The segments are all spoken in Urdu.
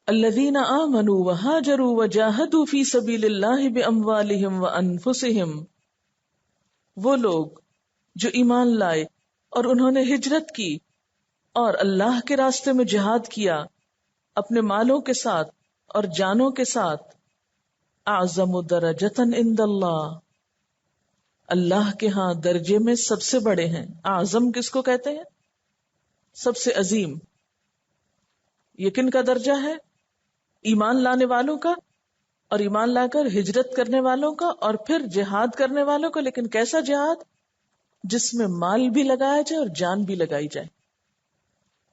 الذین آمنوا وہاجروا وجاہدوا فی سبیل اللہ باموالہم وانفسہم، وہ لوگ جو ایمان لائے اور انہوں نے ہجرت کی اور اللہ کے راستے میں جہاد کیا اپنے مالوں کے ساتھ اور جانوں کے ساتھ، اعظم درجۃ عند اللہ، اللہ کے ہاں درجے میں سب سے بڑے ہیں۔ اعظم کس کو کہتے ہیں؟ سب سے عظیم۔ یہ کن کا درجہ ہے؟ ایمان لانے والوں کا، اور ایمان لا کر ہجرت کرنے والوں کا، اور پھر جہاد کرنے والوں کا۔ لیکن کیسا جہاد؟ جس میں مال بھی لگایا جائے اور جان بھی لگائی جائے،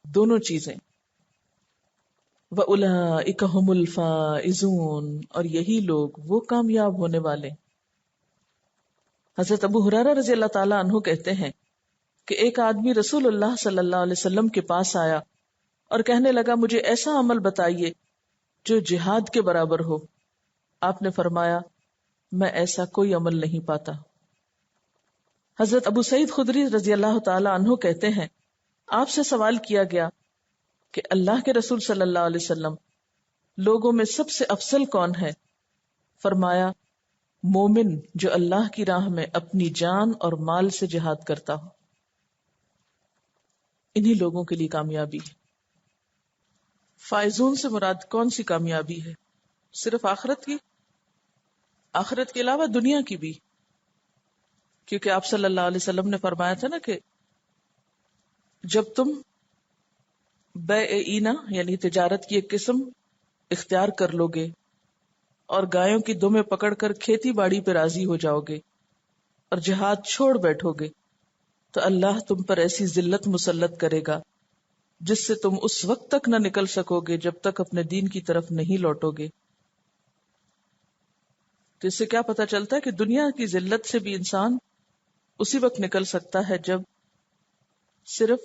دونوں چیزیں۔ وَأُولَئِكَ هُمُ الْفَائِزُونَ، اور یہی لوگ وہ کامیاب ہونے والے۔ حضرت ابو ہریرہ رضی اللہ تعالیٰ عنہ کہتے ہیں کہ ایک آدمی رسول اللہ صلی اللہ علیہ وسلم کے پاس آیا اور کہنے لگا، مجھے ایسا عمل بتائیے جو جہاد کے برابر ہو۔ آپ نے فرمایا، میں ایسا کوئی عمل نہیں پاتا۔ حضرت ابو سعید خدری رضی اللہ تعالیٰ عنہ کہتے ہیں، آپ سے سوال کیا گیا کہ اللہ کے رسول صلی اللہ علیہ وسلم، لوگوں میں سب سے افضل کون ہے؟ فرمایا، مومن جو اللہ کی راہ میں اپنی جان اور مال سے جہاد کرتا ہو، انہی لوگوں کے لیے کامیابی ہے۔ فائزون سے مراد کون سی کامیابی ہے؟ صرف آخرت کی؟ آخرت کے علاوہ دنیا کی بھی، کیونکہ آپ صلی اللہ علیہ وسلم نے فرمایا تھا نا کہ جب تم بیع اینا یعنی تجارت کی ایک قسم اختیار کر لو گے اور گایوں کی دمیں پکڑ کر کھیتی باڑی پہ راضی ہو جاؤ گے اور جہاد چھوڑ بیٹھو گے، تو اللہ تم پر ایسی ذلت مسلط کرے گا جس سے تم اس وقت تک نہ نکل سکو گے جب تک اپنے دین کی طرف نہیں لوٹو گے۔ تو اس سے کیا پتہ چلتا ہے کہ دنیا کی ذلت سے بھی انسان اسی وقت نکل سکتا ہے جب صرف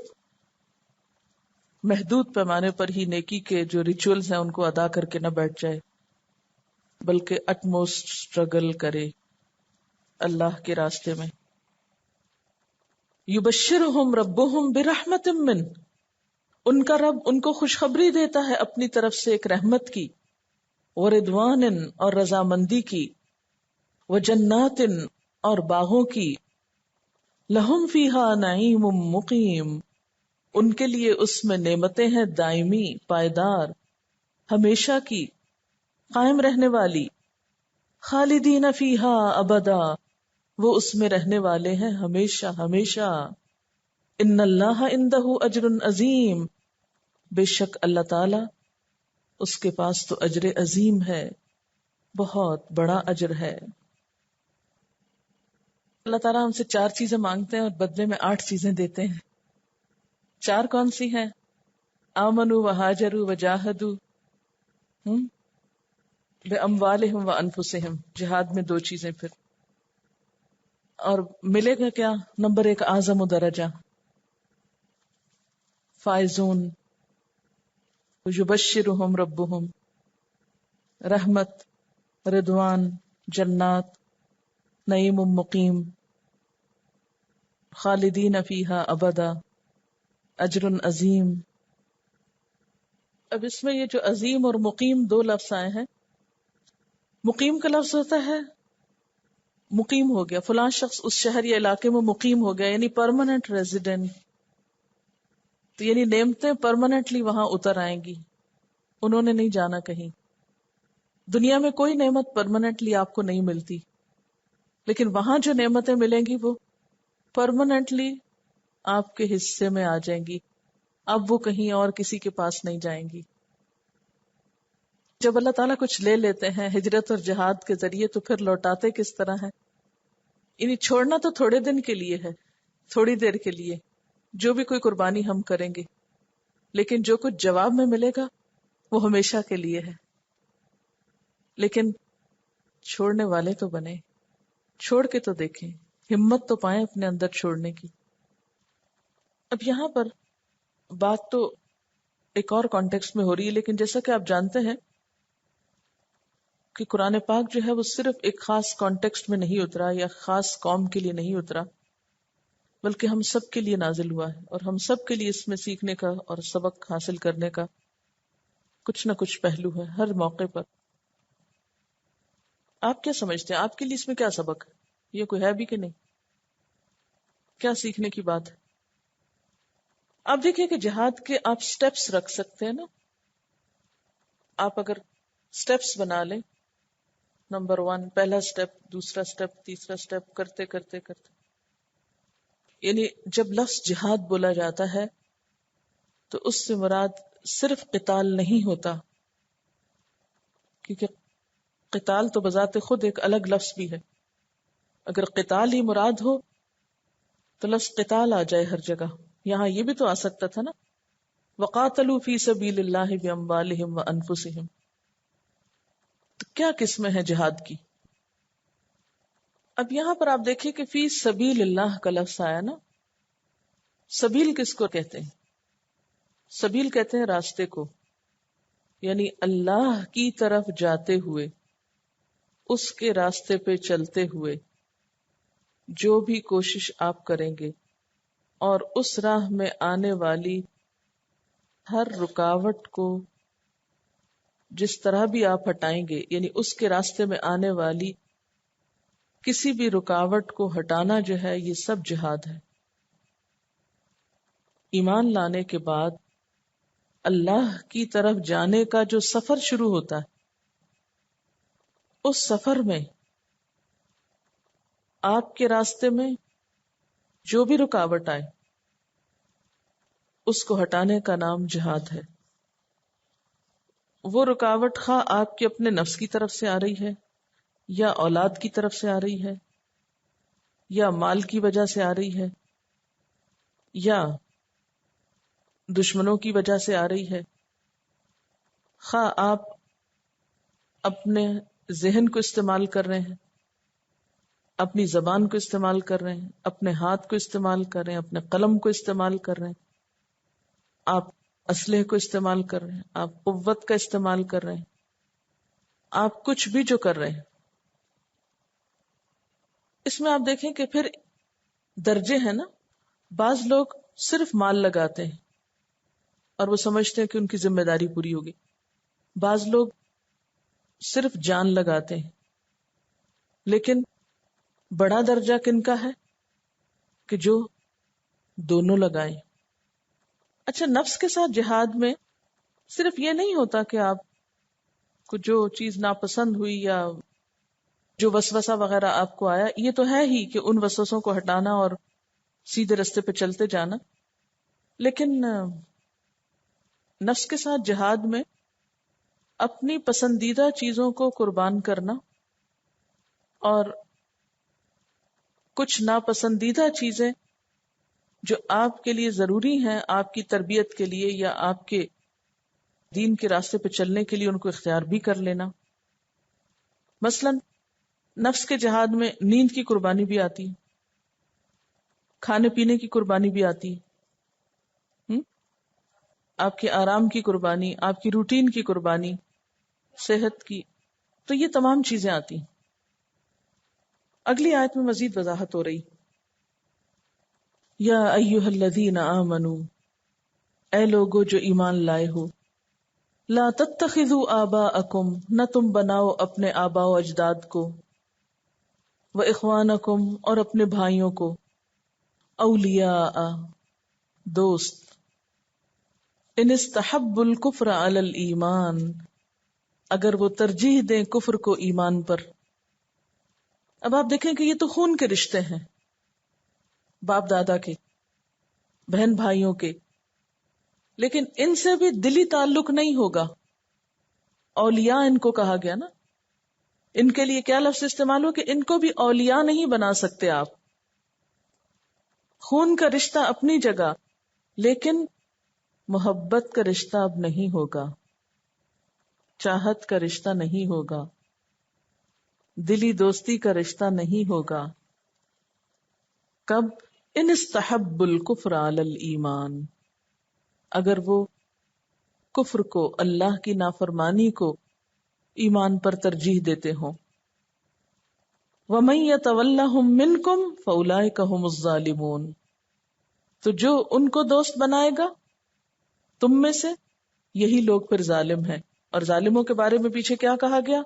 محدود پیمانے پر ہی نیکی کے جو ریچولز ہیں ان کو ادا کر کے نہ بیٹھ جائے، بلکہ اٹموسٹ اسٹرگل کرے اللہ کے راستے میں۔ یبشرہم ربہم برحمت من، ان کا رب ان کو خوشخبری دیتا ہے اپنی طرف سے ایک رحمت کی، ورضوان اور رضامندی کی، وجنات اور باغوں کی، لہم فیہا نعیم مقیم، ان کے لیے اس میں نعمتیں ہیں دائمی، پائیدار، ہمیشہ کی، قائم رہنے والی، خالدین فیہا ابدا، وہ اس میں رہنے والے ہیں ہمیشہ ہمیشہ۔ ان اللہ عندہ اجر عظیم، بے شک اللہ تعالی اس کے پاس تو اجر عظیم ہے، بہت بڑا اجر ہے۔ اللہ تعالیٰ ہم سے 4 چیزیں مانگتے ہیں اور بدلے میں 8 چیزیں دیتے ہیں۔ 4 کون سی ہیں؟ آمنوا وہاجروا وجاہدوا باموالہم وانفسہم، جہاد میں 2 چیزیں پھر، اور ملے گا کیا؟ نمبر 1 اعظم درجہ، فائزون، یبشرہم ربہم، رحمت، رضوان، جنات، نعیم مقیم، خالدین فیہا ابدا، اجر عظیم۔ اب اس میں یہ جو عظیم اور مقیم 2 لفظ آئے ہیں، مقیم کا لفظ ہوتا ہے مقیم ہو گیا، فلاں شخص اس شہر یا علاقے میں مقیم ہو گیا، یعنی پرماننٹ ریزیڈنٹ، تو یعنی نعمتیں پرماننٹلی وہاں اتر آئیں گی، انہوں نے نہیں جانا کہیں۔ دنیا میں کوئی نعمت پرماننٹلی آپ کو نہیں ملتی، لیکن وہاں جو نعمتیں ملیں گی وہ پرماننٹلی آپ کے حصے میں آ جائیں گی، اب وہ کہیں اور کسی کے پاس نہیں جائیں گی۔ جب اللہ تعالیٰ کچھ لے لیتے ہیں ہجرت اور جہاد کے ذریعے تو پھر لوٹاتے کس طرح ہے؟ یعنی چھوڑنا تو تھوڑے دن کے لیے ہے، تھوڑی دیر کے لیے، جو بھی کوئی قربانی ہم کریں گے، لیکن جو کچھ جواب میں ملے گا وہ ہمیشہ کے لیے ہے۔ لیکن چھوڑنے والے تو بنے، چھوڑ کے تو دیکھیں، ہمت تو پائیں اپنے اندر چھوڑنے کی۔ اب یہاں پر بات تو ایک اور کانٹیکسٹ میں ہو رہی ہے، لیکن جیسا کہ آپ جانتے ہیں کہ قرآن پاک جو ہے وہ صرف ایک خاص کانٹیکسٹ میں نہیں اترا یا خاص قوم کے لیے نہیں اترا، بلکہ ہم سب کے لیے نازل ہوا ہے، اور ہم سب کے لیے اس میں سیکھنے کا اور سبق حاصل کرنے کا کچھ نہ کچھ پہلو ہے ہر موقع پر. آپ کیا سمجھتے ہیں؟ آپ کے لیے اس میں کیا سبق ہے؟ یہ کوئی ہے بھی کہ نہیں؟ کیا سیکھنے کی بات ہے؟ آپ دیکھیں کہ جہاد کے آپ سٹیپس رکھ سکتے ہیں نا. آپ اگر سٹیپس بنا لیں، نمبر 1 پہلا سٹیپ، دوسرا سٹیپ، تیسرا سٹیپ، کرتے کرتے کرتے، یعنی جب لفظ جہاد بولا جاتا ہے تو اس سے مراد صرف قتال نہیں ہوتا، کیونکہ قتال تو بذات خود ایک الگ لفظ بھی ہے. اگر قتال ہی مراد ہو تو لفظ قتال آ جائے ہر جگہ. یہاں یہ بھی تو آ سکتا تھا نا، وَقَاتَلُوا فِي سَبِيلِ اللَّهِ بِأَمْوَالِهِمْ وَأَنفُسِهِمْ. تو کیا قسمیں ہیں جہاد کی؟ اب یہاں پر آپ دیکھیں کہ فی سبیل اللہ کا لفظ آیا نا. سبیل کس کو کہتے ہیں؟ سبیل کہتے ہیں راستے کو، یعنی اللہ کی طرف جاتے ہوئے، اس کے راستے پہ چلتے ہوئے جو بھی کوشش آپ کریں گے اور اس راہ میں آنے والی ہر رکاوٹ کو جس طرح بھی آپ ہٹائیں گے، یعنی اس کے راستے میں آنے والی کسی بھی رکاوٹ کو ہٹانا جو ہے، یہ سب جہاد ہے. ایمان لانے کے بعد اللہ کی طرف جانے کا جو سفر شروع ہوتا ہے، اس سفر میں آپ کے راستے میں جو بھی رکاوٹ آئے اس کو ہٹانے کا نام جہاد ہے. وہ رکاوٹ خواہ آپ کے اپنے نفس کی طرف سے آ رہی ہے، یا اولاد کی طرف سے آ رہی ہے، یا مال کی وجہ سے آ رہی ہے، یا دشمنوں کی وجہ سے آ رہی ہے، خواہ آپ اپنے ذہن کو استعمال کر رہے ہیں، اپنی زبان کو استعمال کر رہے ہیں، اپنے ہاتھ کو استعمال کر رہے ہیں، اپنے قلم کو استعمال کر رہے ہیں، آپ اسلحے کو استعمال کر رہے ہیں، آپ قوت کا استعمال کر رہے ہیں، آپ کچھ بھی جو کر رہے ہیں، اس میں آپ دیکھیں کہ پھر درجے ہیں نا. بعض لوگ صرف مال لگاتے ہیں اور وہ سمجھتے ہیں کہ ان کی ذمہ داری پوری ہوگی. بعض لوگ صرف جان لگاتے ہیں. لیکن بڑا درجہ کن کا ہے کہ جو دونوں لگائیں. اچھا، نفس کے ساتھ جہاد میں صرف یہ نہیں ہوتا کہ آپ کو جو چیز ناپسند ہوئی یا جو وسوسہ وغیرہ آپ کو آیا، یہ تو ہے ہی کہ ان وسوسوں کو ہٹانا اور سیدھے راستے پہ چلتے جانا. لیکن نفس کے ساتھ جہاد میں اپنی پسندیدہ چیزوں کو قربان کرنا اور کچھ ناپسندیدہ چیزیں جو آپ کے لیے ضروری ہیں، آپ کی تربیت کے لیے یا آپ کے دین کے راستے پہ چلنے کے لیے، ان کو اختیار بھی کر لینا. مثلا نفس کے جہاد میں نیند کی قربانی بھی آتی ہے، کھانے پینے کی قربانی بھی آتی ہے، آپ کے آرام کی قربانی، آپ کی روٹین کی قربانی، صحت کی، تو یہ تمام چیزیں آتی ہیں. اگلی آیت میں مزید وضاحت ہو رہی. یا ایھا الذین آمنوا، اے لوگو جو ایمان لائے ہو، لا تتخذوا آباءکم، نہ تم بناؤ اپنے آباء و اجداد کو، و اخوانکم، اور اپنے بھائیوں کو، اولیاء، دوست، ان استحبوا الکفر علی الایمان، اگر وہ ترجیح دیں کفر کو ایمان پر. اب آپ دیکھیں کہ یہ تو خون کے رشتے ہیں، باپ دادا کے، بہن بھائیوں کے، لیکن ان سے بھی دلی تعلق نہیں ہوگا. اولیاء ان کو کہا گیا نا. ان کے لیے کیا لفظ استعمال ہو کہ ان کو بھی اولیاء نہیں بنا سکتے آپ. خون کا رشتہ اپنی جگہ، لیکن محبت کا رشتہ اب نہیں ہوگا، چاہت کا رشتہ نہیں ہوگا، دلی دوستی کا رشتہ نہیں ہوگا. کب؟ ان استحب الکفر علی الایمان، اگر وہ کفر کو، اللہ کی نافرمانی کو ایمان پر ترجیح دیتے ہوں. وَمَن يَتَوَلَّهُم مِّنكُمْ فَأُولَٰئِكَ هُمُ الظَّالِمُونَ، تو جو ان کو دوست بنائے گا تم میں سے، یہی لوگ پھر ظالم ہیں. اور ظالموں کے بارے میں پیچھے کیا کہا گیا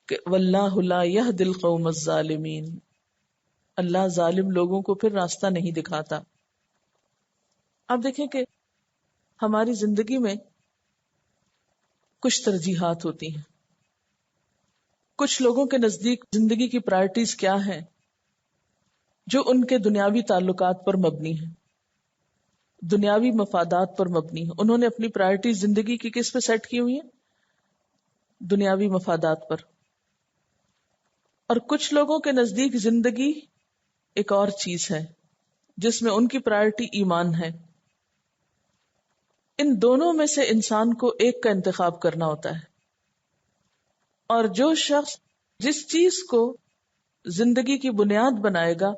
کہ واللہ لا یہدی القوم الظالمین، اللہ ظالم لوگوں کو پھر راستہ نہیں دکھاتا. آپ دیکھیں کہ ہماری زندگی میں کچھ ترجیحات ہوتی ہیں. کچھ لوگوں کے نزدیک زندگی کی پرائرٹیز کیا ہیں جو ان کے دنیاوی تعلقات پر مبنی ہیں، دنیاوی مفادات پر مبنی ہیں. انہوں نے اپنی پرائرٹیز زندگی کی کس پہ سیٹ کی ہوئی ہیں؟ دنیاوی مفادات پر. اور کچھ لوگوں کے نزدیک زندگی ایک اور چیز ہے جس میں ان کی پرائرٹی ایمان ہے. ان دونوں میں سے انسان کو ایک کا انتخاب کرنا ہوتا ہے. اور جو شخص جس چیز کو زندگی کی بنیاد بنائے گا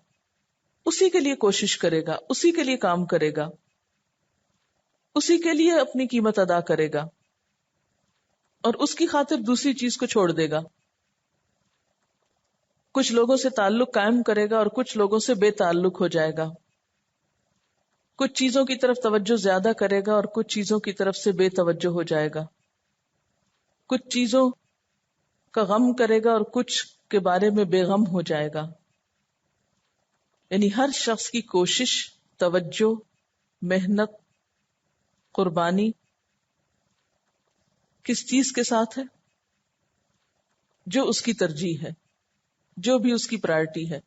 اسی کے لیے کوشش کرے گا، اسی کے لیے کام کرے گا، اسی کے لیے اپنی قیمت ادا کرے گا، اور اس کی خاطر دوسری چیز کو چھوڑ دے گا. کچھ لوگوں سے تعلق قائم کرے گا اور کچھ لوگوں سے بے تعلق ہو جائے گا. کچھ چیزوں کی طرف توجہ زیادہ کرے گا اور کچھ چیزوں کی طرف سے بے توجہ ہو جائے گا. کچھ چیزوں کا غم کرے گا اور کچھ کے بارے میں بے غم ہو جائے گا. یعنی ہر شخص کی کوشش، توجہ، محنت، قربانی کس چیز کے ساتھ ہے؟ جو اس کی ترجیح ہے، جو بھی اس کی پرائرٹی ہے.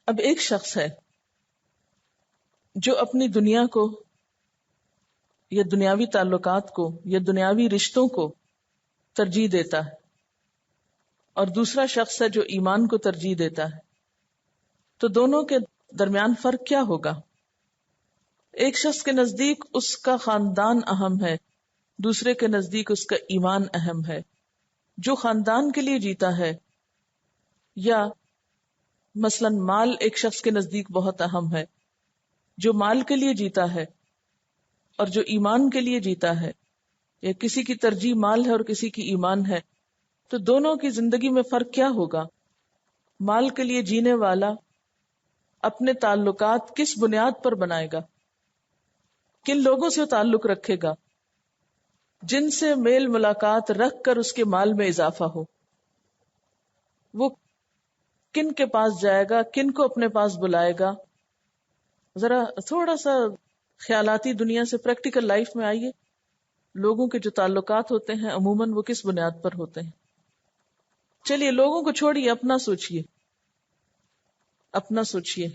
اب ایک شخص ہے جو اپنی دنیا کو یا دنیاوی تعلقات کو یا دنیاوی رشتوں کو ترجیح دیتا ہے، اور دوسرا شخص ہے جو ایمان کو ترجیح دیتا ہے. تو دونوں کے درمیان فرق کیا ہوگا؟ ایک شخص کے نزدیک اس کا خاندان اہم ہے، دوسرے کے نزدیک اس کا ایمان اہم ہے. جو خاندان کے لیے جیتا ہے، یا مثلا مال ایک شخص کے نزدیک بہت اہم ہے، جو مال کے لیے جیتا ہے اور جو ایمان کے لیے جیتا ہے، یا کسی کی ترجیح مال ہے اور کسی کی ایمان ہے، تو دونوں کی زندگی میں فرق کیا ہوگا؟ مال کے لیے جینے والا اپنے تعلقات کس بنیاد پر بنائے گا؟ کن لوگوں سے تعلق رکھے گا؟ جن سے میل ملاقات رکھ کر اس کے مال میں اضافہ ہو. وہ کن کے پاس جائے گا، کن کو اپنے پاس بلائے گا؟ ذرا تھوڑا سا خیالاتی دنیا سے پریکٹیکل لائف میں آئیے. لوگوں کے جو تعلقات ہوتے ہیں عموماً وہ کس بنیاد پر ہوتے ہیں؟ چلیے لوگوں کو چھوڑیے، اپنا سوچئے، اپنا سوچئے.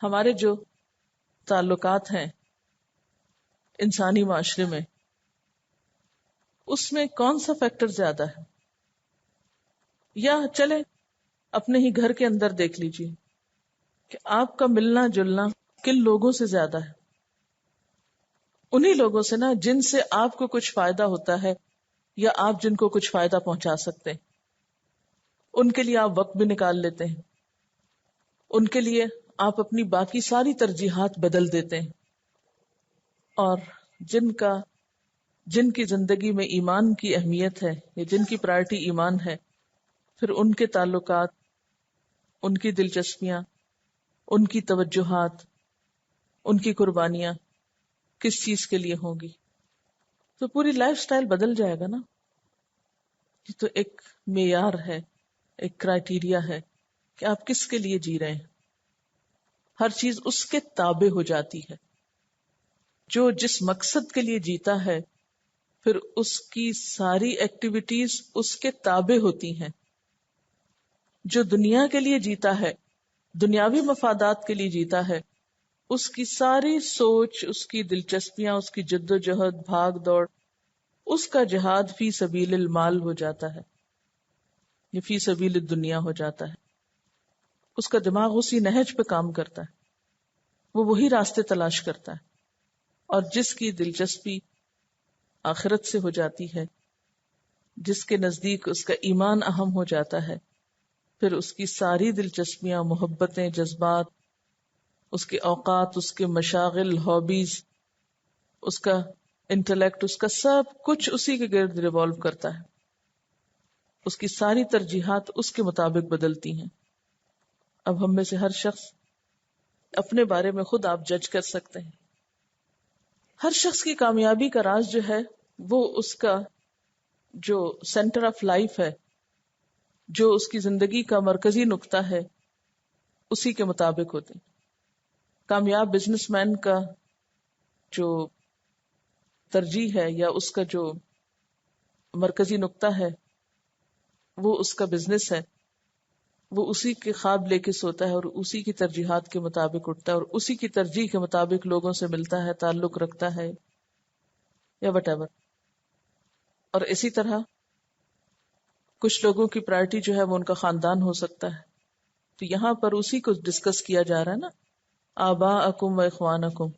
ہمارے جو تعلقات ہیں انسانی معاشرے میں، اس میں کون سا فیکٹر زیادہ ہے؟ یا چلے اپنے ہی گھر کے اندر دیکھ لیجئے کہ آپ کا ملنا جلنا کن لوگوں سے زیادہ ہے؟ انہی لوگوں سے نا جن سے آپ کو کچھ فائدہ ہوتا ہے یا آپ جن کو کچھ فائدہ پہنچا سکتے ہیں. ان کے لیے آپ وقت بھی نکال لیتے ہیں، ان کے لیے آپ اپنی باقی ساری ترجیحات بدل دیتے ہیں. اور جن کی زندگی میں ایمان کی اہمیت ہے یا جن کی پرائرٹی ایمان ہے، پھر ان کے تعلقات، ان کی دلچسپیاں، ان کی توجہات، ان کی قربانیاں کس چیز کے لیے ہوں گی؟ تو پوری لائف سٹائل بدل جائے گا نا. یہ تو ایک معیار ہے، ایک کرائیٹیریا ہے کہ آپ کس کے لیے جی رہے ہیں. ہر چیز اس کے تابع ہو جاتی ہے. جو جس مقصد کے لیے جیتا ہے پھر اس کی ساری ایکٹیویٹیز اس کے تابع ہوتی ہیں. جو دنیا کے لیے جیتا ہے، دنیاوی مفادات کے لیے جیتا ہے، اس کی ساری سوچ، اس کی دلچسپیاں، اس کی جد و جہد، بھاگ دوڑ، اس کا جہاد فی سبیل المال ہو جاتا ہے، یہ فی سبیل الدنیا ہو جاتا ہے. اس کا دماغ اسی نہج پہ کام کرتا ہے، وہ وہی راستے تلاش کرتا ہے. اور جس کی دلچسپی آخرت سے ہو جاتی ہے، جس کے نزدیک اس کا ایمان اہم ہو جاتا ہے، پھر اس کی ساری دلچسپیاں، محبتیں، جذبات، اس کے اوقات، اس کے مشاغل، ہابیز، اس کا انٹلیکٹ، اس کا سب کچھ اسی کے گرد ریوالو کرتا ہے. اس کی ساری ترجیحات اس کے مطابق بدلتی ہیں. اب ہم میں سے ہر شخص اپنے بارے میں خود آپ جج کر سکتے ہیں. ہر شخص کی کامیابی کا راز جو ہے وہ اس کا جو سینٹر آف لائف ہے، جو اس کی زندگی کا مرکزی نقطہ ہے، اسی کے مطابق ہوتے ہیں۔ کامیاب بزنس مین کا جو ترجیح ہے یا اس کا جو مرکزی نقطہ ہے وہ اس کا بزنس ہے، وہ اسی کے خواب لے کے سوتا ہے اور اسی کی ترجیحات کے مطابق اٹھتا ہے اور اسی کی ترجیح کے مطابق لوگوں سے ملتا ہے، تعلق رکھتا ہے یا وٹ ایور۔ اور اسی طرح کچھ لوگوں کی پرائرٹی جو ہے وہ ان کا خاندان ہو سکتا ہے، تو یہاں پر اسی کو ڈسکس کیا جا رہا ہے نا، آباءکم و اخوانکم۔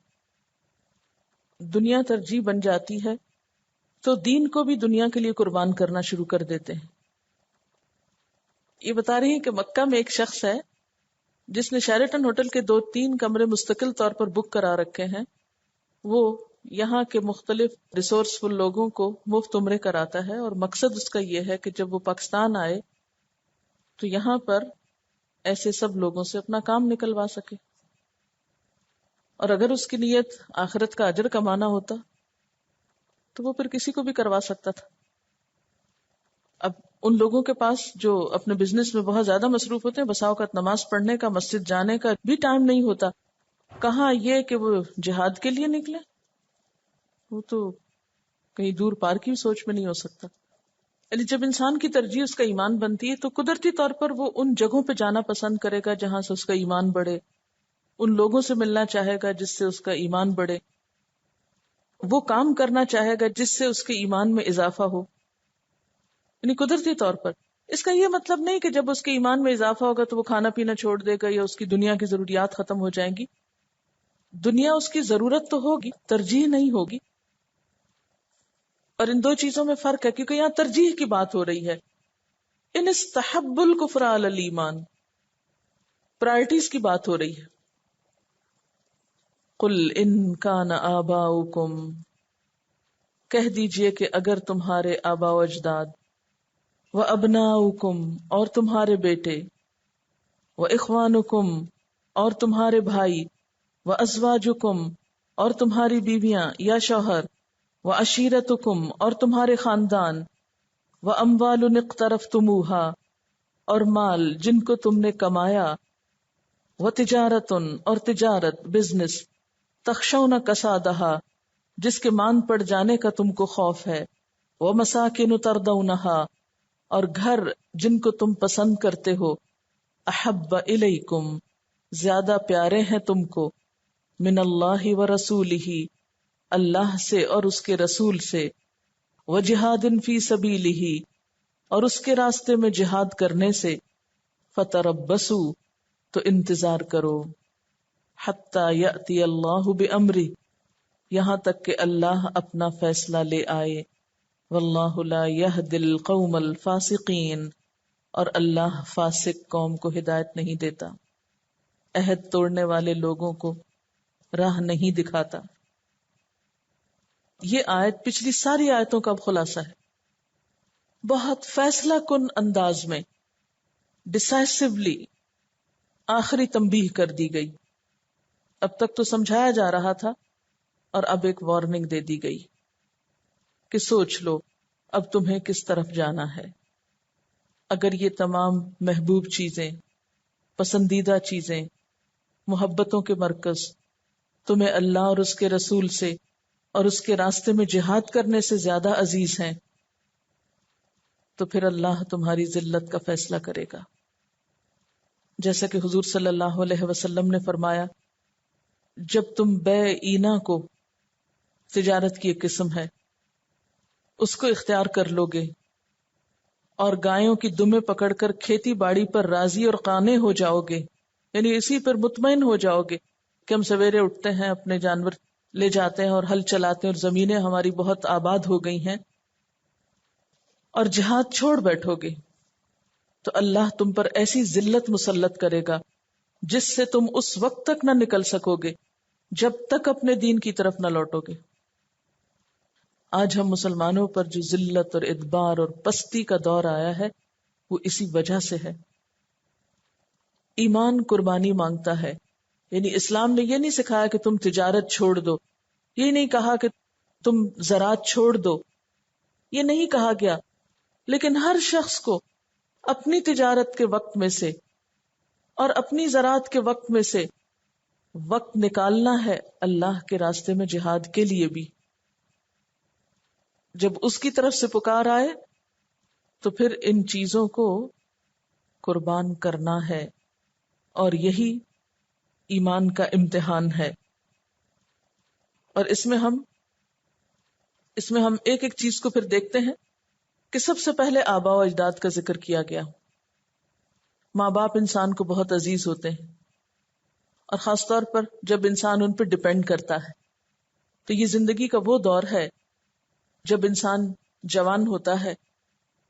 دنیا ترجیح بن جاتی ہے تو دین کو بھی دنیا کے لیے قربان کرنا شروع کر دیتے ہیں۔ یہ بتا رہی ہیں کہ مکہ میں ایک شخص ہے جس نے شیرٹن ہوٹل کے 2-3 کمرے مستقل طور پر بک کرا رکھے ہیں، وہ یہاں کے مختلف ریسورسفل لوگوں کو مفت عمرے کراتا ہے، اور مقصد اس کا یہ ہے کہ جب وہ پاکستان آئے تو یہاں پر ایسے سب لوگوں سے اپنا کام نکلوا سکے، اور اگر اس کی نیت آخرت کا اجر کمانا ہوتا تو وہ پھر کسی کو بھی کروا سکتا تھا۔ اب ان لوگوں کے پاس جو اپنے بزنس میں بہت زیادہ مصروف ہوتے ہیں، بسا اوقات نماز پڑھنے کا، مسجد جانے کا بھی ٹائم نہیں ہوتا، کہاں یہ کہ وہ جہاد کے لیے نکلے، وہ تو کہیں دور پار کی سوچ میں نہیں ہو سکتا۔ یعنی جب انسان کی ترجیح اس کا ایمان بنتی ہے تو قدرتی طور پر وہ ان جگہوں پہ جانا پسند کرے گا جہاں سے اس کا ایمان بڑھے، ان لوگوں سے ملنا چاہے گا جس سے اس کا ایمان بڑھے، وہ کام کرنا چاہے گا جس سے اس کے ایمان میں اضافہ ہو، یعنی قدرتی طور پر۔ اس کا یہ مطلب نہیں کہ جب اس کے ایمان میں اضافہ ہوگا تو وہ کھانا پینا چھوڑ دے گا یا اس کی دنیا کی ضروریات ختم ہو جائیں گی۔ دنیا اس کی ضرورت تو ہوگی، ترجیح نہیں ہوگی۔ اور ان دو چیزوں میں فرق ہے، کیونکہ یہاں ترجیح کی بات ہو رہی ہے۔ ان استحب الکفر علی الایمان، پرائرٹیز کی بات ہو رہی ہے۔ قل ان کان آباؤکم، کہہ دیجئے کہ اگر تمہارے آبا و اجداد، و ابناؤکم، اور تمہارے بیٹے، و اخوانکم، اور تمہارے بھائی، و ازواجکم، اور تمہاری بیویاں یا شوہر، و عشیرتکم، اور تمہارے خاندان، و اموال اقترفتموہا، اور مال جن کو تم نے کمایا، و تجارتن، اور تجارت، بزنس، تخشون کسادہا، جس کے مان پڑ جانے کا تم کو خوف ہے، و مساکن تردونہا، اور گھر جن کو تم پسند کرتے ہو، احب الیکم، زیادہ پیارے ہیں تم کو، من اللہ و رسولہ، اللہ سے اور اس کے رسول سے، و جہاد فی سبیلہ، اور اس کے راستے میں جہاد کرنے سے، فتربصوا، تو انتظار کرو، حتی یأتی اللہ بامرہ، یہاں تک کہ اللہ اپنا فیصلہ لے آئے، واللہ لا یہدی القوم الفاسقین، اور اللہ فاسق قوم کو ہدایت نہیں دیتا، عہد توڑنے والے لوگوں کو راہ نہیں دکھاتا۔ یہ آیت پچھلی ساری آیتوں کا خلاصہ ہے، بہت فیصلہ کن انداز میں، ڈسائسولی آخری تنبیہ کر دی گئی۔ اب تک تو سمجھایا جا رہا تھا اور اب ایک وارننگ دے دی گئی کہ سوچ لو اب تمہیں کس طرف جانا ہے۔ اگر یہ تمام محبوب چیزیں، پسندیدہ چیزیں، محبتوں کے مرکز تمہیں اللہ اور اس کے رسول سے اور اس کے راستے میں جہاد کرنے سے زیادہ عزیز ہیں، تو پھر اللہ تمہاری ذلت کا فیصلہ کرے گا۔ جیسا کہ حضور صلی اللہ علیہ وسلم نے فرمایا، جب تم بے اینا کو، تجارت کی ایک قسم ہے، اس کو اختیار کر لو گے اور گایوں کی دمیں پکڑ کر کھیتی باڑی پر راضی اور قانع ہو جاؤ گے، یعنی اسی پر مطمئن ہو جاؤ گے کہ ہم سویرے اٹھتے ہیں، اپنے جانور لے جاتے ہیں اور ہل چلاتے ہیں اور زمینیں ہماری بہت آباد ہو گئی ہیں، اور جہاد چھوڑ بیٹھو گے، تو اللہ تم پر ایسی ذلت مسلط کرے گا جس سے تم اس وقت تک نہ نکل سکو گے جب تک اپنے دین کی طرف نہ لوٹو گے۔ آج ہم مسلمانوں پر جو ذلت اور ادبار اور پستی کا دور آیا ہے وہ اسی وجہ سے ہے۔ ایمان قربانی مانگتا ہے، یعنی اسلام نے یہ نہیں سکھایا کہ تم تجارت چھوڑ دو، یہ نہیں کہا کہ تم زراعت چھوڑ دو، یہ نہیں کہا گیا، لیکن ہر شخص کو اپنی تجارت کے وقت میں سے اور اپنی زراعت کے وقت میں سے وقت نکالنا ہے اللہ کے راستے میں جہاد کے لیے بھی. جب اس کی طرف سے پکار آئے تو پھر ان چیزوں کو قربان کرنا ہے، اور یہی ایمان کا امتحان ہے. اور اس میں ہم ایک ایک چیز کو پھر دیکھتے ہیں کہ سب سے پہلے آباء و اجداد کا ذکر کیا گیا. ماں باپ انسان کو بہت عزیز ہوتے ہیں، اور خاص طور پر جب انسان ان پہ ڈپینڈ کرتا ہے. تو یہ زندگی کا وہ دور ہے جب انسان جوان ہوتا ہے،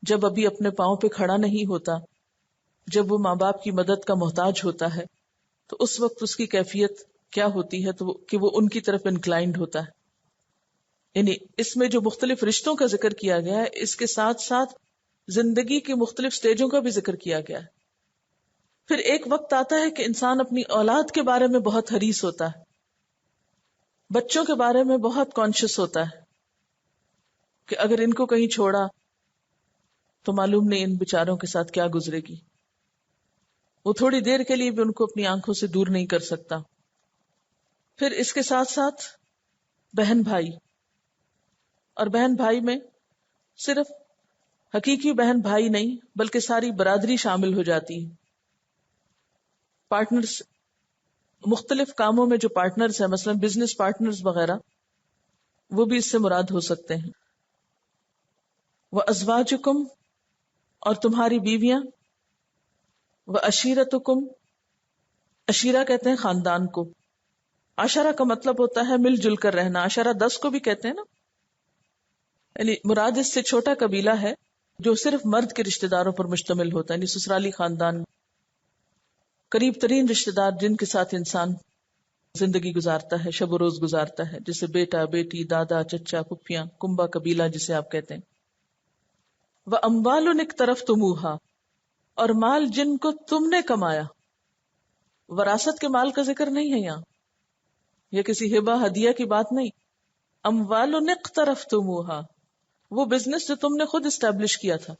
جب ابھی اپنے پاؤں پہ کھڑا نہیں ہوتا، جب وہ ماں باپ کی مدد کا محتاج ہوتا ہے. تو اس وقت اس کی کیفیت کیا ہوتی ہے تو کہ وہ ان کی طرف انکلائنڈ ہوتا ہے. یعنی اس میں جو مختلف رشتوں کا ذکر کیا گیا ہے، اس کے ساتھ ساتھ زندگی کی مختلف سٹیجوں کا بھی ذکر کیا گیا ہے. پھر ایک وقت آتا ہے کہ انسان اپنی اولاد کے بارے میں بہت حریص ہوتا ہے، بچوں کے بارے میں بہت کانشیس ہوتا ہے کہ اگر ان کو کہیں چھوڑا تو معلوم نہیں ان بیچاروں کے ساتھ کیا گزرے گی. وہ تھوڑی دیر کے لیے بھی ان کو اپنی آنکھوں سے دور نہیں کر سکتا. پھر اس کے ساتھ ساتھ بہن بھائی، اور بہن بھائی میں صرف حقیقی بہن بھائی نہیں بلکہ ساری برادری شامل ہو جاتی ہے. پارٹنرز، مختلف کاموں میں جو پارٹنرز ہیں، مثلا بزنس پارٹنرز وغیرہ، وہ بھی اس سے مراد ہو سکتے ہیں. وَأَزْوَاجُكُمْ، اور تمہاری بیویاں، وَأَشِيرَتُكُمْ، عشیرہ کہتے ہیں خاندان کو. عشرہ کا مطلب ہوتا ہے مل جل کر رہنا. عشرہ 10 کو بھی کہتے ہیں نا، یعنی مراد اس سے چھوٹا قبیلہ ہے جو صرف مرد کے رشتہ داروں پر مشتمل ہوتا ہے، یعنی سسرالی خاندان، قریب ترین رشتہ دار جن کے ساتھ انسان زندگی گزارتا ہے، شب و روز گزارتا ہے، جیسے بیٹا، بیٹی، دادا، چچا، پھپھیاں، کنبا قبیلہ جسے آپ کہتے ہیں. وَأَمْوَالٌ اقْتَرَفْتُمُوهَا، اور مال جن کو تم نے کمایا. وراثت کے مال کا ذکر نہیں ہے یہاں، یہ کسی ہبہ ہدیہ کی بات نہیں. اموال اقترفتموها، وہ بزنس جو تم نے خود اسٹیبلش کیا تھا،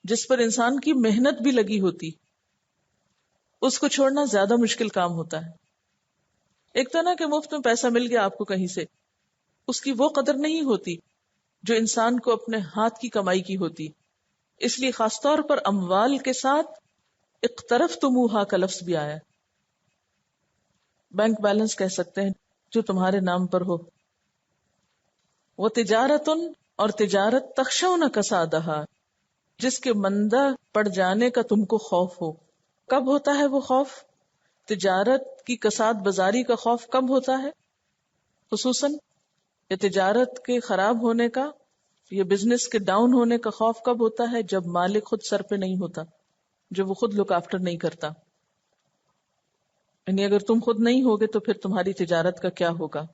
جس پر انسان کی محنت بھی لگی ہوتی، اس کو چھوڑنا زیادہ مشکل کام ہوتا ہے. ایک تو نا کہ مفت میں پیسہ مل گیا آپ کو کہیں سے، اس کی وہ قدر نہیں ہوتی جو انسان کو اپنے ہاتھ کی کمائی کی ہوتی. اس لیے خاص طور پر اموال کے ساتھ اقترفتموها کا لفظ بھی آیا. بینک بیلنس کہہ سکتے ہیں جو تمہارے نام پر ہو. وہ تجارتن، اور تجارت تخشون کسادہا، جس کے مندہ پڑ جانے کا تم کو خوف ہو. کب ہوتا ہے وہ خوف؟ تجارت کی کساد بازاری کا خوف کب ہوتا ہے خصوصاً؟ یا تجارت کے خراب ہونے کا، یا بزنس کے ڈاؤن ہونے کا خوف کب ہوتا ہے؟ جب مالک خود سر پہ نہیں ہوتا، جب وہ خود لک آفٹر نہیں کرتا. یعنی اگر تم خود نہیں ہوگے تو پھر تمہاری تجارت کا کیا ہوگا.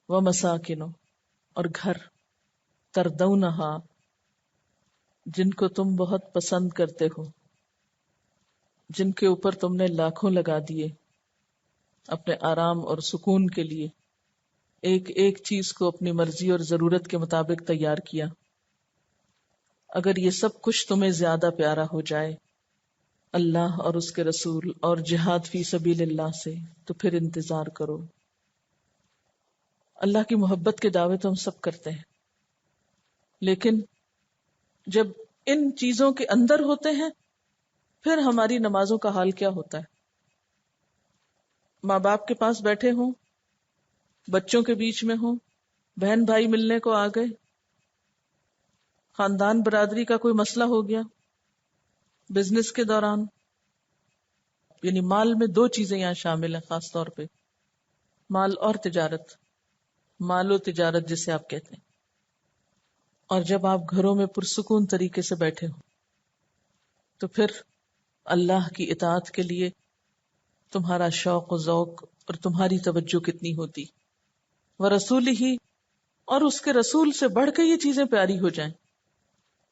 وَمَسَاكِنُ، اور گھر، تردونہا، جن کو تم بہت پسند کرتے ہو، جن کے اوپر تم نے لاکھوں لگا دیے اپنے آرام اور سکون کے لیے، ایک ایک چیز کو اپنی مرضی اور ضرورت کے مطابق تیار کیا. اگر یہ سب کچھ تمہیں زیادہ پیارا ہو جائے اللہ اور اس کے رسول اور جہاد فی سبیل اللہ سے، تو پھر انتظار کرو. اللہ کی محبت کے دعوے تو ہم سب کرتے ہیں، لیکن جب ان چیزوں کے اندر ہوتے ہیں پھر ہماری نمازوں کا حال کیا ہوتا ہے؟ ماں باپ کے پاس بیٹھے ہوں، بچوں کے بیچ میں ہوں، بہن بھائی ملنے کو آ گئے، خاندان برادری کا کوئی مسئلہ ہو گیا، بزنس کے دوران، یعنی مال میں 2 چیزیں یہاں شامل ہیں خاص طور پہ، مال اور تجارت، مال و تجارت جسے آپ کہتے ہیں. اور جب آپ گھروں میں پرسکون طریقے سے بیٹھے ہو تو پھر اللہ کی اطاعت کے لیے تمہارا شوق و ذوق اور تمہاری توجہ کتنی ہوتی. وَرَسُولِهِ، اور اس کے رسول سے بڑھ کے یہ چیزیں پیاری ہو جائیں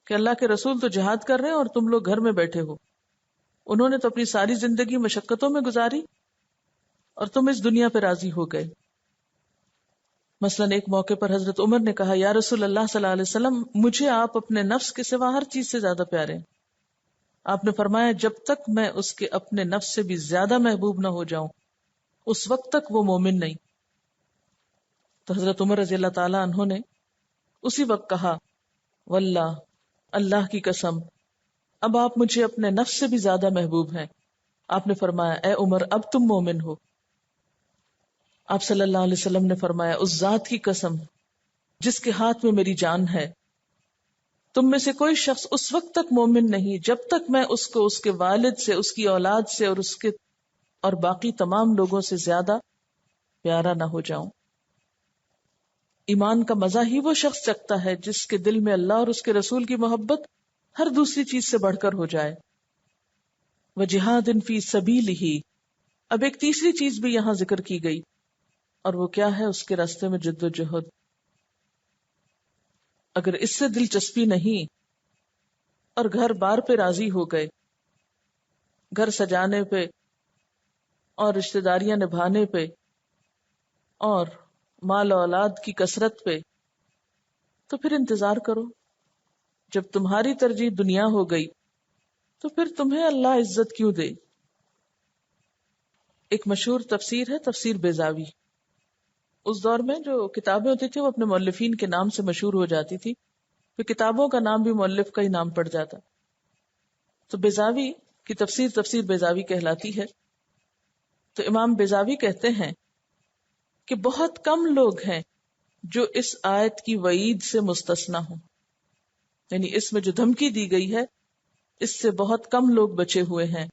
کہ اللہ کے رسول تو جہاد کر رہے ہیں اور تم لوگ گھر میں بیٹھے ہو. انہوں نے تو اپنی ساری زندگی مشقتوں میں گزاری اور تم اس دنیا پہ راضی ہو گئے. مثلاً ایک موقع پر حضرت عمر نے کہا یا رسول اللہ صلی اللہ علیہ وسلم مجھے آپ اپنے نفس کے سوا ہر چیز سے زیادہ پیارے ہیں. آپ نے فرمایا جب تک میں اس کے اپنے نفس سے بھی زیادہ محبوب نہ ہو جاؤں اس وقت تک وہ مومن نہیں. تو حضرت عمر رضی اللہ تعالیٰ عنہ نے اسی وقت کہا واللہ اللہ کی قسم اب آپ مجھے اپنے نفس سے بھی زیادہ محبوب ہیں. آپ نے فرمایا اے عمر اب تم مومن ہو. آپ صلی اللہ علیہ وسلم نے فرمایا اس ذات کی قسم جس کے ہاتھ میں میری جان ہے تم میں سے کوئی شخص اس وقت تک مومن نہیں جب تک میں اس کو اس کے والد سے اس کی اولاد سے اور اس کے اور باقی تمام لوگوں سے زیادہ پیارا نہ ہو جاؤں. ایمان کا مزہ ہی وہ شخص چکھتا ہے جس کے دل میں اللہ اور اس کے رسول کی محبت ہر دوسری چیز سے بڑھ کر ہو جائے. وَجِهَادٍ فِي سَبِيلِهِ. اب ایک تیسری چیز بھی یہاں ذکر کی گئی اور وہ کیا ہے؟ اس کے راستے میں جد و جہد. اگر اس سے دلچسپی نہیں اور گھر بار پہ راضی ہو گئے، گھر سجانے پہ اور رشتہ داریاں نبھانے پہ اور مال و اولاد کی کثرت پہ، تو پھر انتظار کرو. جب تمہاری ترجیح دنیا ہو گئی تو پھر تمہیں اللہ عزت کیوں دے؟ ایک مشہور تفسیر ہے تفسیر بیضاوی. اس دور میں جو کتابیں ہوتی تھی وہ اپنے مؤلفین کے نام سے مشہور ہو جاتی تھی، پھر کتابوں کا نام بھی مؤلف کا ہی نام پڑ جاتا. تو بیضاوی کی تفسیر تفسیر بیضاوی کہلاتی ہے. تو امام بیضاوی کہتے ہیں کہ بہت کم لوگ ہیں جو اس آیت کی وعید سے مستثنا ہوں، یعنی اس میں جو دھمکی دی گئی ہے اس سے بہت کم لوگ بچے ہوئے ہیں،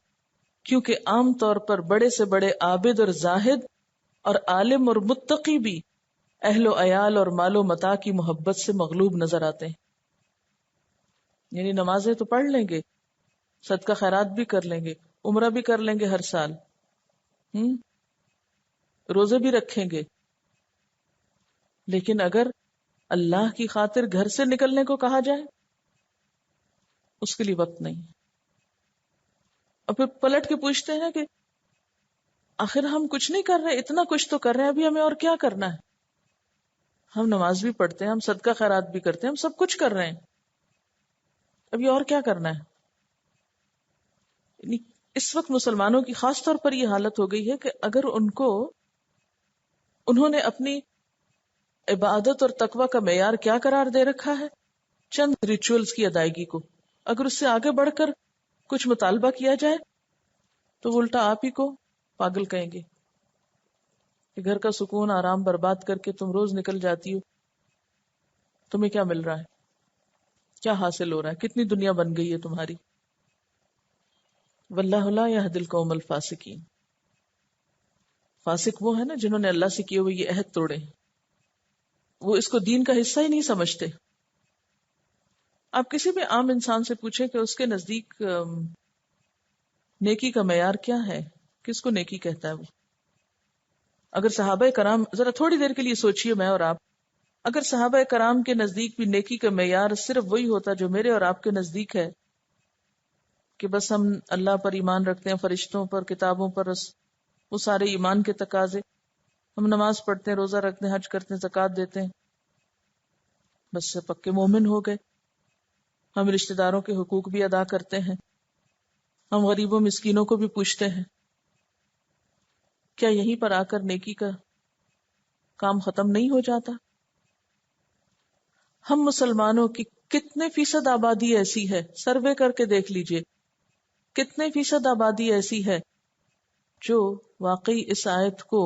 کیونکہ عام طور پر بڑے سے بڑے عابد اور زاہد اور عالم اور متقی بھی اہل و عیال اور مال و متاع کی محبت سے مغلوب نظر آتے ہیں. یعنی نمازیں تو پڑھ لیں گے، صدقہ خیرات بھی کر لیں گے، عمرہ بھی کر لیں گے ہر سال، روزے بھی رکھیں گے، لیکن اگر اللہ کی خاطر گھر سے نکلنے کو کہا جائے اس کے لیے وقت نہیں. اور پھر پلٹ کے پوچھتے ہیں کہ آخر ہم کچھ نہیں کر رہے، اتنا کچھ تو کر رہے ہیں، ابھی ہمیں اور کیا کرنا ہے؟ ہم نماز بھی پڑھتے ہیں، ہم صدقہ خیرات بھی کرتے ہیں، ہم سب کچھ کر رہے ہیں، ابھی اور کیا کرنا ہے؟ یعنی اس وقت مسلمانوں کی خاص طور پر یہ حالت ہو گئی ہے کہ اگر انہوں نے اپنی عبادت اور تقوی کا معیار کیا قرار دے رکھا ہے؟ چند ریچولز کی ادائیگی کو. اگر اس سے آگے بڑھ کر کچھ مطالبہ کیا جائے تو وہ الٹا آپ ہی کو پاگل کہیں گے کہ گھر کا سکون آرام برباد کر کے تم روز نکل جاتی ہو، تمہیں کیا مل رہا ہے؟ کیا حاصل ہو رہا ہے؟ کتنی دنیا بن گئی ہے تمہاری؟ واللہ لا یہدی القوم الفاسقین. فاسق وہ ہے نا جنہوں نے اللہ سے کیے ہوئے یہ عہد توڑے، وہ اس کو دین کا حصہ ہی نہیں سمجھتے. آپ کسی بھی عام انسان سے پوچھیں کہ اس کے نزدیک نیکی کا معیار کیا ہے، کس کو نیکی کہتا ہے وہ؟ اگر صحابہ کرام، ذرا تھوڑی دیر کے لیے سوچئے میں اور آپ، اگر صحابہ کرام کے نزدیک بھی نیکی کا معیار صرف وہی ہوتا جو میرے اور آپ کے نزدیک ہے کہ بس ہم اللہ پر ایمان رکھتے ہیں، فرشتوں پر، کتابوں پر، وہ سارے ایمان کے تقاضے، ہم نماز پڑھتے ہیں، روزہ رکھتے ہیں، حج کرتے ہیں، زکوٰۃ دیتے ہیں، بس سے پکے مومن ہو گئے. ہم رشتہ داروں کے حقوق بھی ادا کرتے ہیں، ہم غریبوں مسکینوں کو بھی پوچھتے ہیں. کیا یہیں پر آ کر نیکی کا کام ختم نہیں ہو جاتا؟ ہم مسلمانوں کی کتنے فیصد آبادی ایسی ہے، سروے کر کے دیکھ لیجئے، کتنے فیصد آبادی ایسی ہے جو واقعی اس آیت کو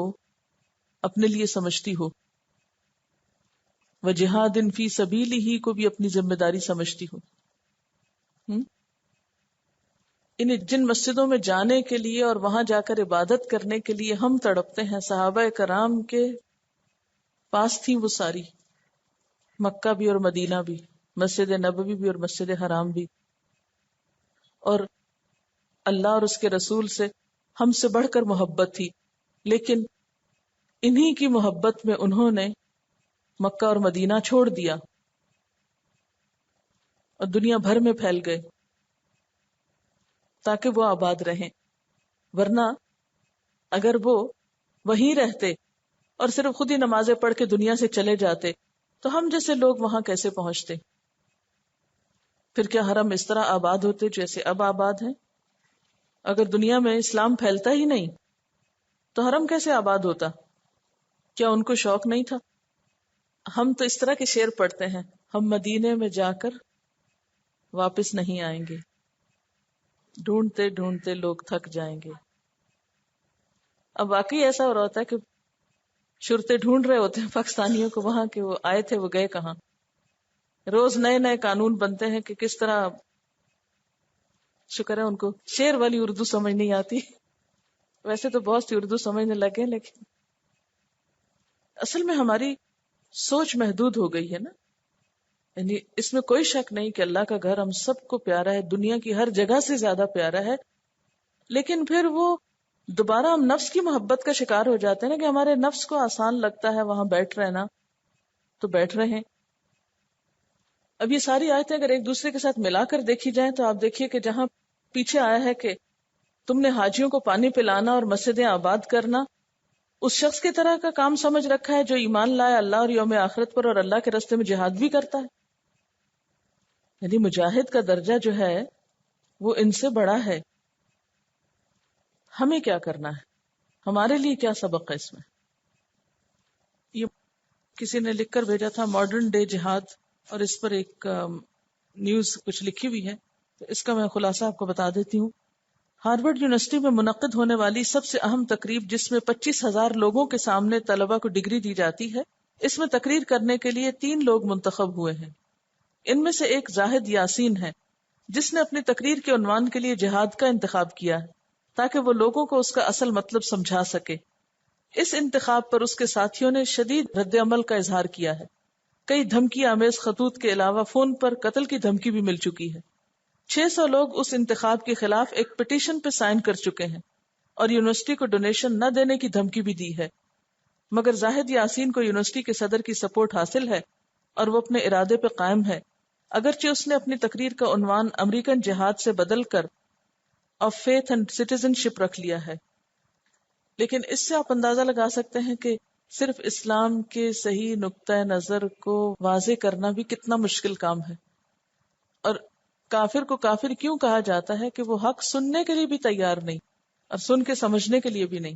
اپنے لیے سمجھتی ہو، وَجِهَادٍ فِي سَبِيلِهِ کو بھی اپنی ذمہ داری سمجھتی ہو. انہیں جن مسجدوں میں جانے کے لیے اور وہاں جا کر عبادت کرنے کے لیے ہم تڑپتے ہیں، صحابہ کرام کے پاس تھی وہ ساری، مکہ بھی اور مدینہ بھی، مسجد نبوی بھی اور مسجد حرام بھی، اور اللہ اور اس کے رسول سے ہم سے بڑھ کر محبت تھی. لیکن انہی کی محبت میں انہوں نے مکہ اور مدینہ چھوڑ دیا اور دنیا بھر میں پھیل گئے تاکہ وہ آباد رہیں. ورنہ اگر وہ وہیں رہتے اور صرف خود ہی نمازیں پڑھ کے دنیا سے چلے جاتے تو ہم جیسے لوگ وہاں کیسے پہنچتے؟ پھر کیا حرم اس طرح آباد ہوتے جیسے اب آباد ہیں؟ اگر دنیا میں اسلام پھیلتا ہی نہیں تو حرم کیسے آباد ہوتا؟ کیا ان کو شوق نہیں تھا؟ ہم تو اس طرح کے شعر پڑھتے ہیں، ہم مدینے میں جا کر واپس نہیں آئیں گے، ڈھونڈتے ڈھونڈتے لوگ تھک جائیں گے۔ اب واقعی ایسا ہو رہا ہوتا ہے کہ شرطے ڈھونڈ رہے ہوتے ہیں پاکستانیوں کو وہاں کہ وہ آئے تھے وہ گئے کہاں۔ روز نئے نئے قانون بنتے ہیں کہ کس طرح، شکر ہے ان کو شعر والی اردو سمجھ نہیں آتی، ویسے تو بہت سی اردو سمجھنے لگے، لیکن اصل میں ہماری سوچ محدود ہو گئی ہے نا۔ یعنی اس میں کوئی شک نہیں کہ اللہ کا گھر ہم سب کو پیارا ہے، دنیا کی ہر جگہ سے زیادہ پیارا ہے، لیکن پھر وہ دوبارہ ہم نفس کی محبت کا شکار ہو جاتے ہیں نا کہ ہمارے نفس کو آسان لگتا ہے وہاں بیٹھ رہنا، تو بیٹھ رہے ہیں۔ اب یہ ساری آیتیں اگر ایک دوسرے کے ساتھ ملا کر دیکھی جائیں تو آپ دیکھیے کہ جہاں پیچھے آیا ہے کہ تم نے حاجیوں کو پانی پلانا اور مسجدیں آباد کرنا، اس شخص کی طرح کا کام سمجھ رکھا ہے جو ایمان لائے اللہ اور یوم آخرت پر اور اللہ کے راستے میں جہاد بھی کرتا ہے۔ یعنی مجاہد کا درجہ جو ہے وہ ان سے بڑا ہے۔ ہمیں کیا کرنا ہے؟ ہمارے لیے کیا سبق ہے اس میں؟ یہ کسی نے لکھ کر بھیجا تھا ماڈرن ڈے جہاد، اور اس پر ایک نیوز کچھ لکھی ہوئی ہے، تو اس کا میں خلاصہ آپ کو بتا دیتی ہوں۔ ہارورڈ یونیورسٹی میں منعقد ہونے والی سب سے اہم تقریب، جس میں 25,000 لوگوں کے سامنے طلبہ کو ڈگری دی جاتی ہے، اس میں تقریر کرنے کے لیے 3 لوگ منتخب ہوئے ہیں۔ ان میں سے ایک زاہد یاسین ہے، جس نے اپنی تقریر کے عنوان کے لیے جہاد کا انتخاب کیا ہے تاکہ وہ لوگوں کو اس کا اصل مطلب سمجھا سکے۔ اس انتخاب پر اس کے ساتھیوں نے شدید رد عمل کا اظہار کیا ہے۔ کئی دھمکی آمیز خطوط کے علاوہ فون پر قتل کی دھمکی بھی مل چکی ہے۔ 600 لوگ اس انتخاب کے خلاف ایک پٹیشن پہ سائن کر چکے ہیں اور یونیورسٹی کو ڈونیشن نہ دینے کی دھمکی بھی دی ہے، مگر زاہد یاسین کو یونیورسٹی کے صدر کی سپورٹ حاصل ہے اور وہ اپنے ارادے پہ قائم ہے، اگرچہ اس نے اپنی تقریر کا عنوان امریکن جہاد سے بدل کر آف فیتھ اینڈ سٹیزن شپ رکھ لیا ہے۔ لیکن اس سے آپ اندازہ لگا سکتے ہیں کہ صرف اسلام کے صحیح نقطۂ نظر کو واضح کرنا بھی کتنا مشکل کام ہے، اور کافر کو کافر کیوں کہا جاتا ہے کہ وہ حق سننے کے لیے بھی تیار نہیں اور سن کے سمجھنے کے لیے بھی نہیں۔